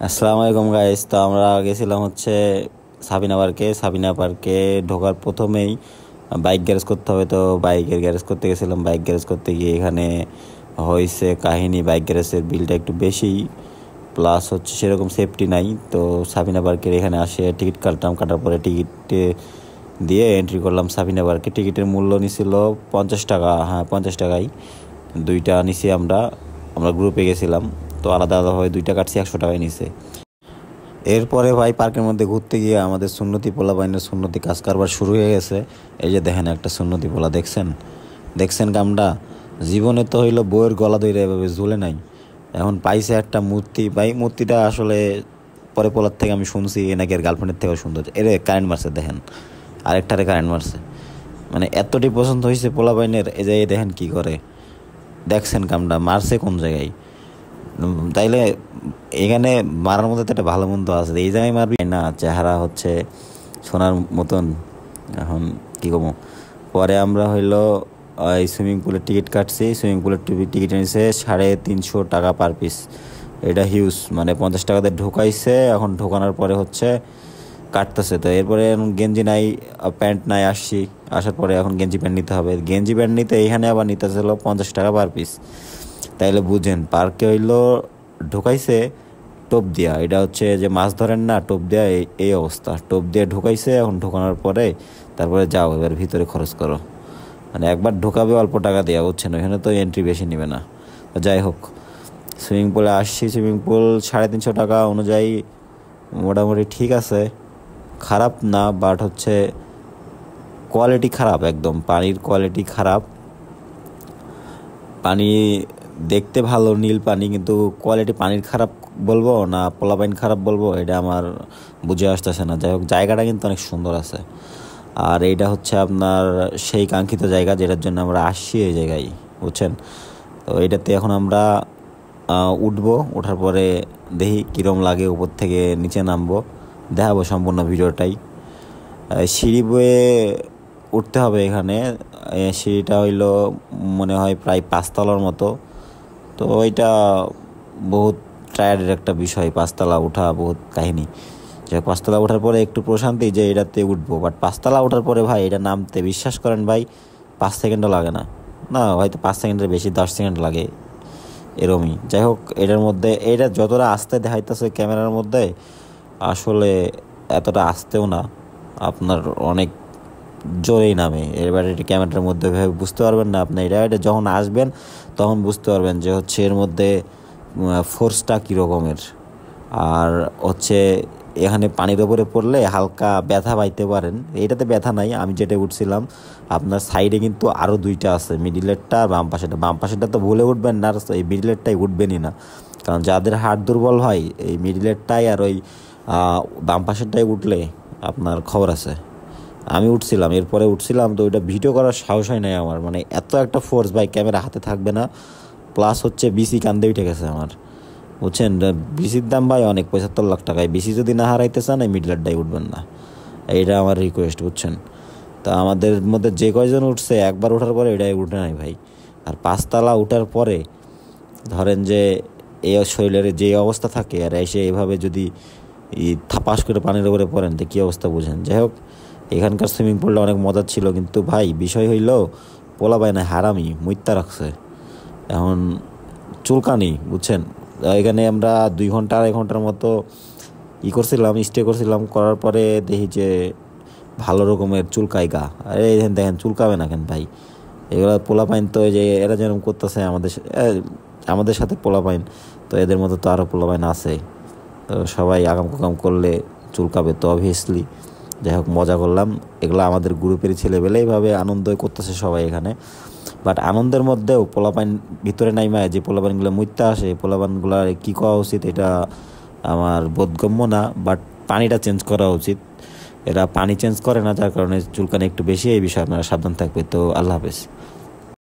আসসালামু আলাইকুম গাইস। তো আমরা গেছিলাম হচ্ছে সাবিনা পার্কে ঢোকার প্রথমেই বাইক গ্যারেজ করতে হবে। তো বাইকের গ্যারেজ করতে গেছিলাম। বাইক গ্যারেজ করতে গিয়ে এখানে হয়েছে কাহিনী, বাইক গ্যারেজের বিলটা একটু বেশি, প্লাস হচ্ছে সেরকম সেফটি নাই। তো সাবিনা পার্কের এখানে আসে টিকিট কাটার পরে টিকিট দিয়ে এন্ট্রি করলাম সাবিনা পার্কে। টিকিটের মূল্য নিছিল 50 টাকা, হ্যাঁ 50 টাকাই। দুইটা নিছি আমরা আমরা গ্রুপে গেছিলাম। তো আলাদা আলাদাভাবে দুইটা কাটছি, 100 টাকায় নিছে। এরপরে ভাই পার্কের মধ্যে ঘুরতে গিয়ে আমাদের সুন্নতি পোলাপাইনের সুন্নতি কাজ কারবার শুরু হয়ে গেছে। এই যে দেখেন একটা সুন্নতি পোলা, দেখছেন দেখছেন কামটা। জীবনে তো হইলো বইয়ের গলা ধরে এভাবে ঝুলে নাই, এখন পাইছে একটা মূর্তি। ভাই মূর্তিটা আসলে পরে পোলার থেকে আমি শুনছি এ নাকি এর গার্লফ্রেন্ডের থেকেও সুন্দর। এরে কারেন্ট মারছে দেখেন, আরেকটারে কারেন্ট মারছে। মানে এতটি পছন্দ হয়েছে পোলাপাইনের, এই যে দেখেন কি করে, দেখছেন কামটা মারছে কোন জায়গায়। তাইলে এখানে মারার মধ্যে তো একটা ভালো মন্দ আছে, এই জায়গায় মারবি না। চেহারা হচ্ছে সোনার মতন। এখন কি করবো, পরে আমরা হইলো এই সুইমিং পুলের টিকিট কাটছি। সুইমিং পুলের টিকিট নিয়েছে 350 টাকা পার পিস। এটা হিউজ, মানে 50 টাকাতে ঢোকাইছে। এখন ঢোকানোর পরে হচ্ছে কাটতেছে। তো এরপরে এখন গেঞ্জি নাই, প্যান্ট নাই। আসার পরে এখন গেঞ্জি প্যান্ট নিতে হবে। গেঞ্জি প্যান্ট নিতে এখানে আবার নিতেছে হলো 50 টাকা পার পিস। তাইলে বুঝেন পার্কে হইলো ঢুকাইছে টোপ দিয়া। এটা হচ্ছে যে মাছ ধরেন না, টোপ দেয়া, এই অবস্থা। টোপ দিয়ে ঢুকাইছে। এখন ঢোকানোর পরে তারপরে যাও এবার ভিতরে খরচ করো। মানে একবার ঢোকাবে অল্প টাকা দেওয়া, বুঝছেন। ওইখানে তো এন্ট্রি বেশি নেবে না। তো যাই হোক, সুইমিং পুলে আসছি। সুইমিং পুল 350 টাকা অনুযায়ী মোটামুটি ঠিক আছে, খারাপ না। বাট হচ্ছে কোয়ালিটি খারাপ, একদম পানির কোয়ালিটি খারাপ। পানি দেখতে ভালো, নীল পানি, কিন্তু কোয়ালিটি পানির খারাপ বলবো না পোলাপাইন খারাপ বলবো, এটা আমার বুঝে আসতেছে না। যাই হোক, জায়গাটা কিন্তু অনেক সুন্দর আছে। আর এইটা হচ্ছে আপনার সেই কাঙ্ক্ষিত জায়গা যেটার জন্য আমরা আসছি এই জায়গায়, বুঝছেন। তো এটাতে এখন আমরা উঠবো। ওঠার পরে দেখি কীরম লাগে, উপর থেকে নিচে নামবো, দেখাবো সম্পূর্ণ ভিডিওটাই। সিঁড়ি বয়ে উঠতে হবে এখানে। সিঁড়িটা হইলো মনে হয় প্রায় 5 তলার মতো। তো ওইটা বহুত টায়ার্ডের একটা বিষয়, 5 তলা ওঠা বহুত কাহিনী। যে 5 তলা ওঠার পরে একটু প্রশান্তি যে এটাতে উঠবো, বাট 5 তলা ওঠার পরে ভাই এটা নামতে বিশ্বাস করেন ভাই 5 সেকেন্ডও লাগে না। না হয়তো 5 সেকেন্ডের বেশি, 10 সেকেন্ড লাগে এরমই। যাই হোক, এটার মধ্যে এটা যতটা আস্তে দেখাইতেছে ক্যামেরার মধ্যে, আসলে এতটা আস্তেও না, আপনার অনেক জোরেই নামে। এবার এটা ক্যামেরার মধ্যে ভেবে বুঝতে পারবেন না আপনি। এটা যখন আসবেন তখন বুঝতে পারবেন যে হচ্ছে এর মধ্যে ফোর্সটা কী রকমের। আর হচ্ছে এখানে পানির ওপরে পড়লে হালকা ব্যথা পাইতে পারেন। এটাতে ব্যথা নাই, আমি যেটা উঠছিলাম। আপনার সাইডে কিন্তু আরও দুইটা আছে, মিডিলেরটা আর বাম পাশেটা। বাম পাশেটা তো ভুলে উঠবেন না, আর এই মিডিলেরটাই উঠবেনই না। কারণ যাদের হাড় দুর্বল হয় এই মিডিলেরটাই আর ওই বাম পাশেরটাই উঠলে আপনার খবর আছে। আমি উঠছিলাম, এরপরে উঠছিলাম, তো ওইটা ভিডিও করার সাহস হয় নাই আমার। মানে এত একটা ফোর্স ভাই, ক্যামেরা হাতে থাকবে না। প্লাস হচ্ছে বিসি কান্দে উঠে গেছে আমার, বুঝছেন। বিসির দাম ভাই অনেক, 75 লাখ টাকায়। বিসি যদি না হারাইতে চান এই মিডলারটাই উঠবেন না, এইটা আমার রিকোয়েস্ট, বুঝছেন। তা আমাদের মধ্যে যে কয়জন উঠছে একবার ওঠার পরে এটাই উঠে নাই ভাই। আর 5 তলা উঠার পরে ধরেন যে এই শরীরের যে অবস্থা থাকে, আর এসে এভাবে যদি থাপাস করে পানির উপরে পড়েন তো কী অবস্থা বুঝেন। যাই হোক, এখানকার সুইমিং পুলটা অনেক মজার ছিল, কিন্তু ভাই বিষয় হইল পোলাপাই না হারামি মুইত্যা রাখছে। এখন চুলকানি, বুঝছেন। এখানে আমরা 2 ঘন্টা 2.5 ঘন্টার মতো করছিলাম, স্টে করছিলাম। করার পরে দেখি যে ভালো রকমের চুলকায় গা। আরে দেখেন চুলকাবে না কেন ভাই, এগুলো পোলাপাইন। তো এই যে এরা যেরকম করতেছে আমাদের সাথে পোলাপাইন, তো এদের মতো তো আরও পোলাপাইন আছে। তো সবাই আগাম কুকাম করলে চুলকাবে তো অবভিয়াসলি। যাই হোক, মজা করলাম। এগুলো আমাদের গ্রুপেরই ছেলেবেলে, এইভাবে আনন্দ করতেছে সবাই এখানে। বাট আনন্দের মধ্যেও পোলাপাইন ভিতরে নাইমায় যে পোলাপাইনগুলো মুইত্যা আসে, পোলাপাইনগুলার কী করা উচিত এটা আমার বোধগম্য না। বাট পানিটা চেঞ্জ করা উচিত। এরা পানি চেঞ্জ করে না, যার কারণে চুলকানি একটু বেশি। এই বিষয়ে আপনারা সাবধান থাকবে। তো আল্লাহ হাফেজ।